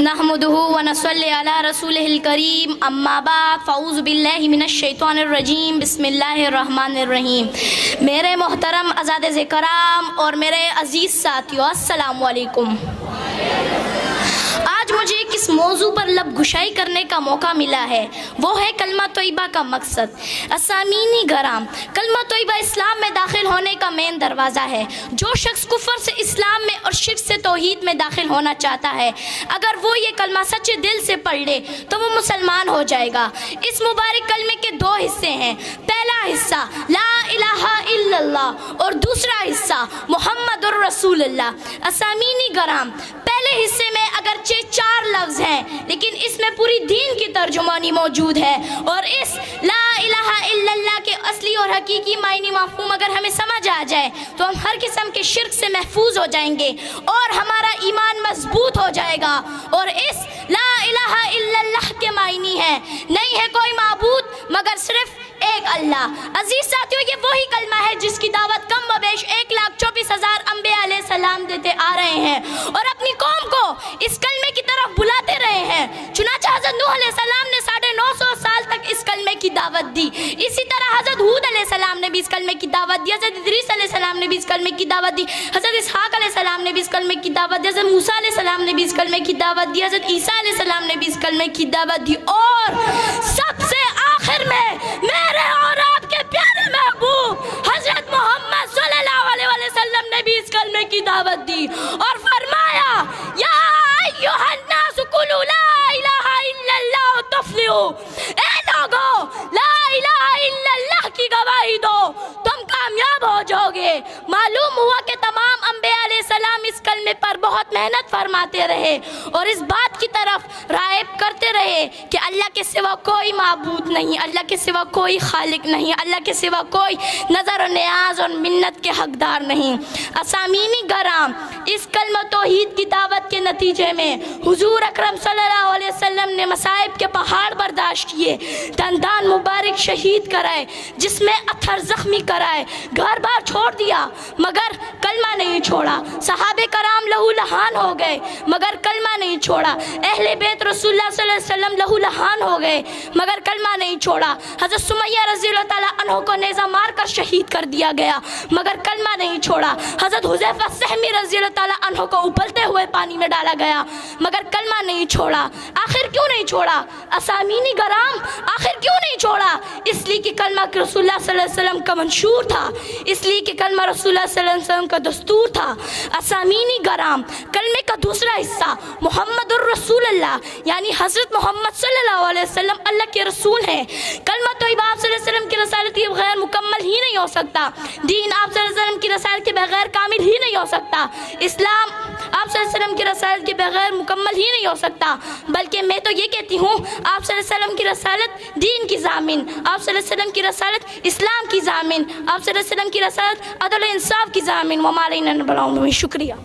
नहमदुहु व नसल्ली अला रसूलिहिल करीम अम्मा बाद फ़अऊज़ु बिल्लाहि मिनश शैतानिर रजीम बिस्मिल्लाहिर रहमानिर रहीम। मेरे मोहतरम अज़ाद कराम और मेरे अज़ीज़ साथियों, अस्सलामु अलैकुम। आज मुझे किस मौजू पर लब गुशाई करने का मौका मिला है, वो है कलमा तोयबा का मकसद। असामीनी गराम, कलमा तोयबा इस्लाम में दाखिल होने का मेन दरवाज़ा है। जो शख्स कुफर से इस्लाम में और शिर्क से तौहीद में दाखिल होना चाहता है, अगर वो ये कलमा सच्चे दिल से पढ़ ले तो वो मुसलमान हो जाएगा। इस मुबारक कलमे के दो हिस्से हैं। पहला हिस्सा ला इलाहा इल्लल्लाह और दूसरा हिस्सा मुहम्मदुर रसूलुल्लाह। असामीनी गराम, पहले हिस्से में अगरचे 4 लफ्ज़ हैं, लेकिन इसमें पूरी दीन की तर्जुमानी मौजूद है। और इस ला इलाहा इल्लल्लाह के असली और हकीकी मायने मफ़हूम अगर हमें समझ आ जाए तो हम हर किस्म के शिर्क से महफूज हो जाएंगे और हमारा ईमान मजबूत हो जाएगा। और इस ला इलाहा इल्लल्लाह के मायने हैं, नहीं है कोई माबूद मगर सिर्फ एक अल्लाह। अजीज साथियों, ये वही कलमा है जिसकी दावत कम बबेश 1,24,000 अंबिया अलैहि सलाम देते आ रहे हैं और अपनी कौम को इस कलमे की तरफ बुलाते रहे हैं। चुनांचे हज़रत नूह अलैहि सलाम ने 950 साल तक इस कलमे की दावत दी। इसी तरह हज़रत हूद अलैहि सलाम ने भी इस कलमे की दावत दी, हज़रत इदरीस अलैहि सलाम ने भी इस कलमे की दावत दी, हज़रत इसहाक अलैहि सलाम ने भी इस कलमे की दावत दी, हज़रत मूसा अलैहि सलाम ने भी इस कलमे की दावत दी, हज़रत ईसा अलैहि सलाम ने भी इस कलमे की दावत दी। और सबसे आखिर में मेरे और आपके प्यारे महबूब हज़रत मोहम्मद सल्लल्लाहु अलैहि वसल्लम ने भी इस कलमे की दावत दी और फरमाया, या अय्युहन्नास कुलू ला इलाहा इल्लल्लाह तुफ्लिहू। ए लोगो, ला इलाहा इल्लल्लाह की गवाही दो, तुम कामयाब हो जाओगे। मालूम हुआ कि तमाम अंबिया अलैहि सलाम इस कलमे पर बहुत मेहनत फरमाते रहे और इस बात की तरफ राग़िब करते रहे कि अल्लाह के सिवा कोई माबूद नहीं, अल्लाह के सिवा कोई खालिक नहीं, अल्लाह के सिवा कोई नज़र और नियाज और मिन्नत के हकदार नहीं। असामीनी गराम, इस कलमा तौहीद की दावत के नतीजे में हुजूर अकरम सल्लल्लाहु अलैहि वसल्लम ने मसाइब के पहाड़ बर्दाश्त किए, दंदान मुबारक शहीद कराए, जिसमें अथर ज़ख्मी कराए, घर बार छोड़ दिया मगर कलमा नहीं छोड़ा। सहाबे कराम लहू लहान हो गए मगर कलमा नहीं छोड़ा। अहले बैत रसूलुल्लाह सल्लल्लाहु अलैहि वसल्लम लहू लहान हो गए मगर कलमा नहीं छोड़ा। हज़रत सुमैया रज़ियल्लाहु ताला अन्हा को नेज़ा मार कर शहीद कर दिया गया मगर कलमा नहीं छोड़ा। हज़रत हुज़ैफा सहमी रज़ियल्लाहु ताला अन्हा को उबलते हुए पानी में डाला गया मगर कलमा नहीं छोड़ा। आखिर क्यों नहीं छोड़ा? असामीनी गराम, आखिर क्यों नहीं छोड़ा? इसलिए कि कलमा रसूलुल्लाह सल्लल्लाहु अलैहि वसल्लम का मंशूर था, इसलिए कि कलमा रसूलुल्लाह सल्लल्लाहु अलैहि वसल्लम का दस्तूर था। असामीनी गराम, कलमे का दूसरा हिस्सा मुहम्मदुर रसूलुल्लाह यानी हज़रत मोहम्मद सल्लल्लाहु अलैहि वसल्लम अल्लाह के रसूल हैं। कलमा तोयबा आप सल्लल्लाहु अलैहि वसल्लम की रसालत के बगैर मुकम्मल ही नहीं हो सकता। दीन आप सल्लल्लाहु अलैहि वसल्लम की रसालत के बगैर कामिल ही नहीं हो सकता। इस्लाम आप सल्लल्लाहु अलैहि वसल्लम की रसालत के बगैर मुकम्मल ही नहीं हो सकता। बल्कि मैं तो ये कहती हूँ, आप सल्लल्लाहु अलैहि वसल्लम की रसालत दीन की ज़ामिन, आप सल्लल्लाहु अलैहि वसल्लम की रसालत इस्लाम की ज़ामिन, आप सल्लल्लाहु अलैहि वसल्लम की रसालत अदल इंसाफ की ज़ामिन। व मा अलैना इल्ला अल बलाग। शुक्रिया।